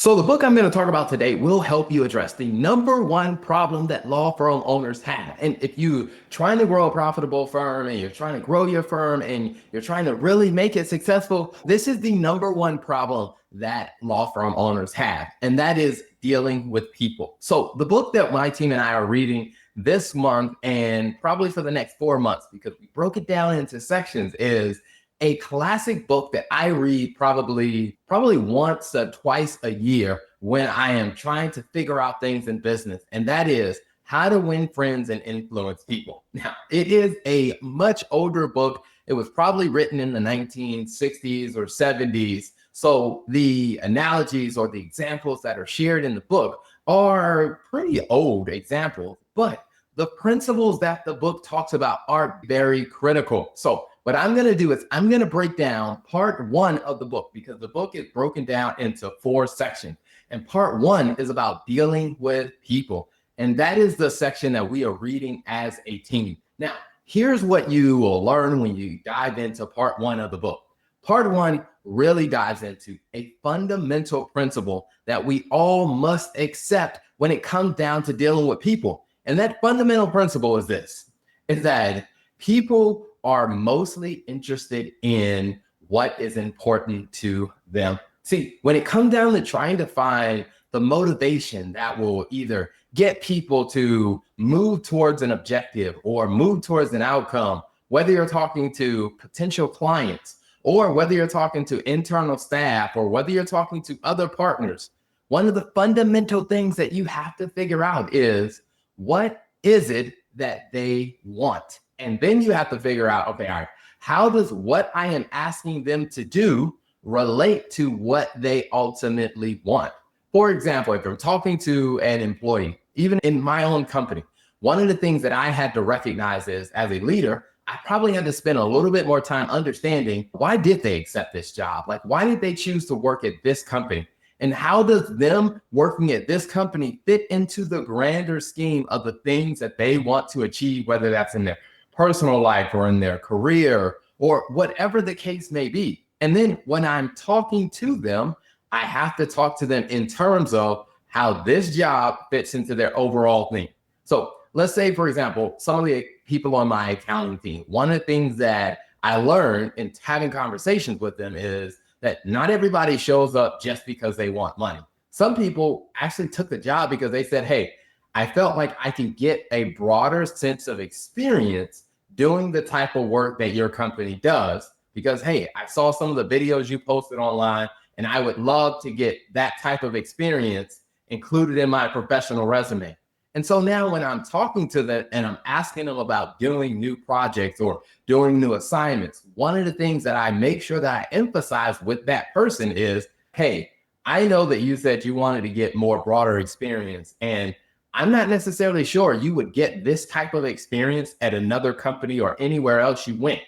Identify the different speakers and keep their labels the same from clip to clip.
Speaker 1: So the book I'm going to talk about today will help you address the number one problem that law firm owners have. And if you're trying to grow a profitable firm and you're trying to grow your firm and you're trying to really make it successful, this is the number one problem that law firm owners have, and that is dealing with people. So the book that my team and I are reading this month and probably for the next 4 months, because we broke it down into sections, is a classic book that I read probably once or twice a year when I am trying to figure out things in business. And that is How to Win Friends and Influence People. Now, it is a much older book. It was probably written in the 1960s or 70s. So the analogies or the examples that are shared in the book are pretty old examples, but the principles that the book talks about are very critical. So what I'm going to do is I'm going to break down part one of the book, because the book is broken down into 4 sections. And part one is about dealing with people. And that is the section that we are reading as a team. Now, here's what you will learn when you dive into part one of the book. Part one really dives into a fundamental principle that we all must accept when it comes down to dealing with people. And that fundamental principle is this, is that people are mostly interested in what is important to them. See, when it comes down to trying to find the motivation that will either get people to move towards an objective or move towards an outcome, whether you're talking to potential clients or whether you're talking to internal staff or whether you're talking to other partners, one of the fundamental things that you have to figure out is, what is it that they want? And then you have to figure out, okay, all right, how does what I am asking them to do relate to what they ultimately want? For example, if I'm talking to an employee, even in my own company, one of the things that I had to recognize is, as a leader, I probably had to spend a little bit more time understanding, why did they accept this job? Like, why did they choose to work at this company? And how does them working at this company fit into the grander scheme of the things that they want to achieve, whether that's in their personal life or in their career or whatever the case may be? And then when I'm talking to them, I have to talk to them in terms of how this job fits into their overall thing. So let's say, for example, some of the people on my accounting team, one of the things that I learned in having conversations with them is that not everybody shows up just because they want money. Some people actually took the job because they said, hey, I felt like I can get a broader sense of experience doing the type of work that your company does, because, hey, I saw some of the videos you posted online and I would love to get that type of experience included in my professional resume. And so now when I'm talking to them and I'm asking them about doing new projects or doing new assignments, one of the things that I make sure that I emphasize with that person is, hey, I know that you said you wanted to get more broader experience, and I'm not necessarily sure you would get this type of experience at another company or anywhere else you went.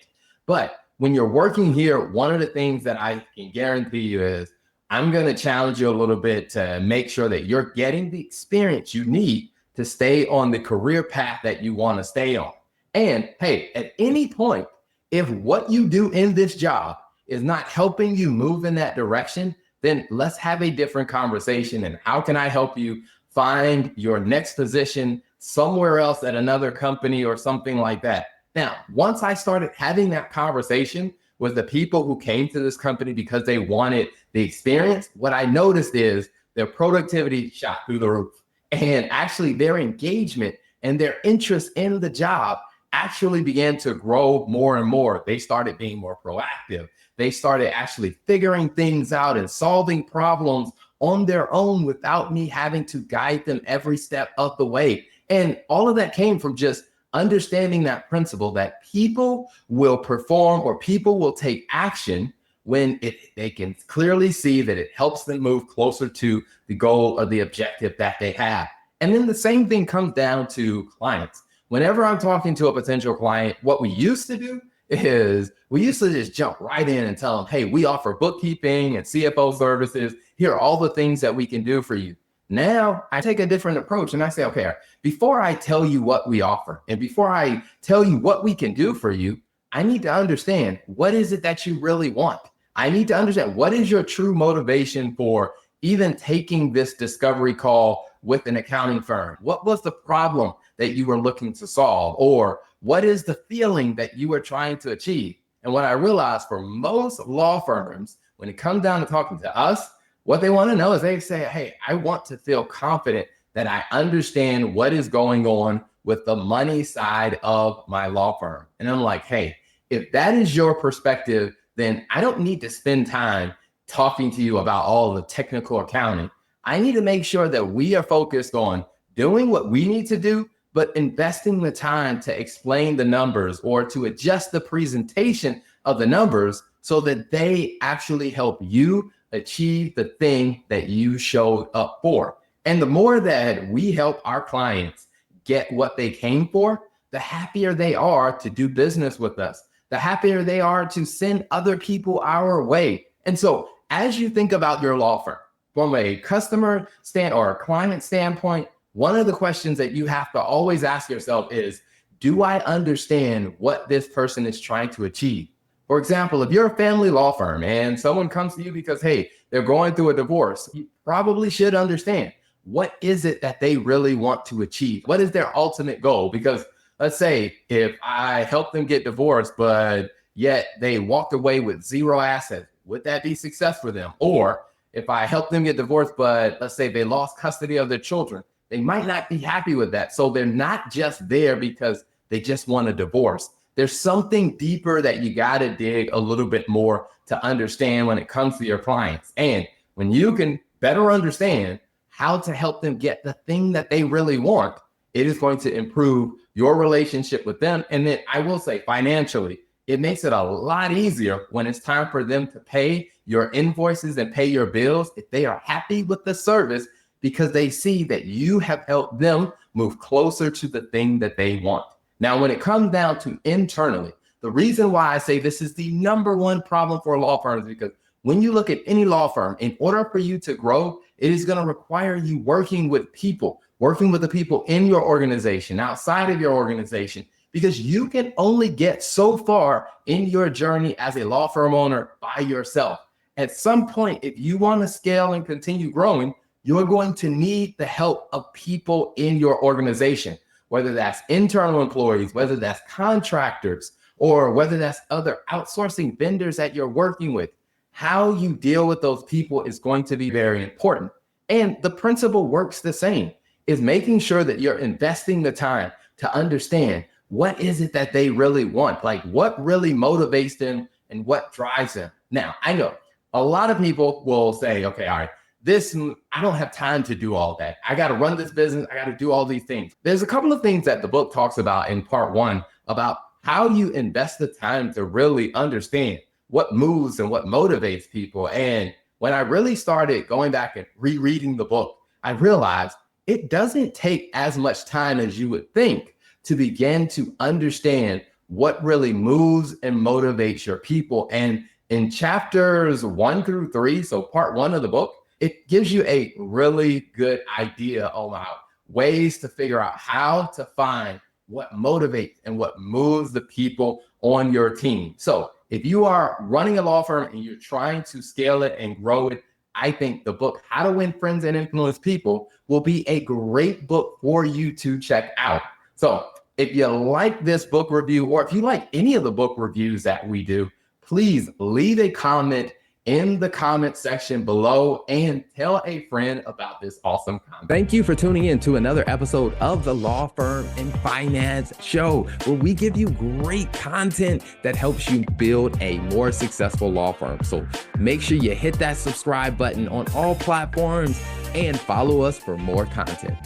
Speaker 1: But when you're working here, one of the things that I can guarantee you is I'm going to challenge you a little bit to make sure that you're getting the experience you need to stay on the career path that you want to stay on. And hey, at any point, if what you do in this job is not helping you move in that direction, then let's have a different conversation. And how can I help you find your next position somewhere else at another company or something like that? Now, once I started having that conversation with the people who came to this company because they wanted the experience, what I noticed is their productivity shot through the roof. And actually their engagement and their interest in the job actually began to grow more and more. They started being more proactive. They started actually figuring things out and solving problems on their own without me having to guide them every step of the way. And all of that came from just understanding that principle that people will perform or people will take action when they can clearly see that it helps them move closer to the goal or the objective that they have. And then the same thing comes down to clients. Whenever I'm talking to a potential client, what we used to do is we used to just jump right in and tell them, hey, we offer bookkeeping and CFO services. Here are all the things that we can do for you. Now I take a different approach and I say, okay, before I tell you what we offer and before I tell you what we can do for you, I need to understand, what is it that you really want? I need to understand, what is your true motivation for even taking this discovery call with an accounting firm? What was the problem that you were looking to solve? Or what is the feeling that you were trying to achieve? And what I realized for most law firms, when it comes down to talking to us, what they want to know is they say, hey, I want to feel confident that I understand what is going on with the money side of my law firm. And I'm like, hey, if that is your perspective, then I don't need to spend time talking to you about all the technical accounting. I need to make sure that we are focused on doing what we need to do, but investing the time to explain the numbers or to adjust the presentation of the numbers so that they actually help you achieve the thing that you showed up for. And the more that we help our clients get what they came for, the happier they are to do business with us, the happier they are to send other people our way. And so as you think about your law firm, from a customer or a client standpoint, one of the questions that you have to always ask yourself is, do I understand what this person is trying to achieve? For example, if you're a family law firm and someone comes to you because, hey, they're going through a divorce, you probably should understand, what is it that they really want to achieve? What is their ultimate goal? Because let's say if I help them get divorced, but yet they walked away with zero assets, would that be success for them? Or if I help them get divorced, but let's say they lost custody of their children, they might not be happy with that. So they're not just there because they just want a divorce. There's something deeper that you got to dig a little bit more to understand when it comes to your clients. And when you can better understand how to help them get the thing that they really want, it is going to improve your relationship with them. And then I will say financially, it makes it a lot easier when it's time for them to pay your invoices and pay your bills if they are happy with the service, because they see that you have helped them move closer to the thing that they want. Now, when it comes down to internally, the reason why I say this is the number one problem for law firms is because when you look at any law firm, in order for you to grow, it is going to require you working with the people in your organization, outside of your organization, because you can only get so far in your journey as a law firm owner by yourself. At some point, if you want to scale and continue growing, you're going to need the help of people in your organization, whether that's internal employees, whether that's contractors, or whether that's other outsourcing vendors that you're working with. How you deal with those people is going to be very important. And the principle works the same, is making sure that you're investing the time to understand what is it that they really want, like what really motivates them and what drives them. Now, I know a lot of people will say, okay, all right, I don't have time to do all that. I got to run this business. I got to do all these things. There's a couple of things that the book talks about in part 1 about how you invest the time to really understand what moves and what motivates people. And when I really started going back and rereading the book, I realized it doesn't take as much time as you would think to begin to understand what really moves and motivates your people. And in chapters 1 through 3, so part 1 of the book, it gives you a really good idea about ways to figure out how to find what motivates and what moves the people on your team. So if you are running a law firm and you're trying to scale it and grow it, I think the book, How to Win Friends and Influence People, will be a great book for you to check out. So if you like this book review, or if you like any of the book reviews that we do, please leave a comment in the comment section below and tell a friend about this awesome content. Thank you for tuning in to another episode of the Law Firm and Finance Show, where we give you great content that helps you build a more successful law firm. So make sure you hit that subscribe button on all platforms and follow us for more content.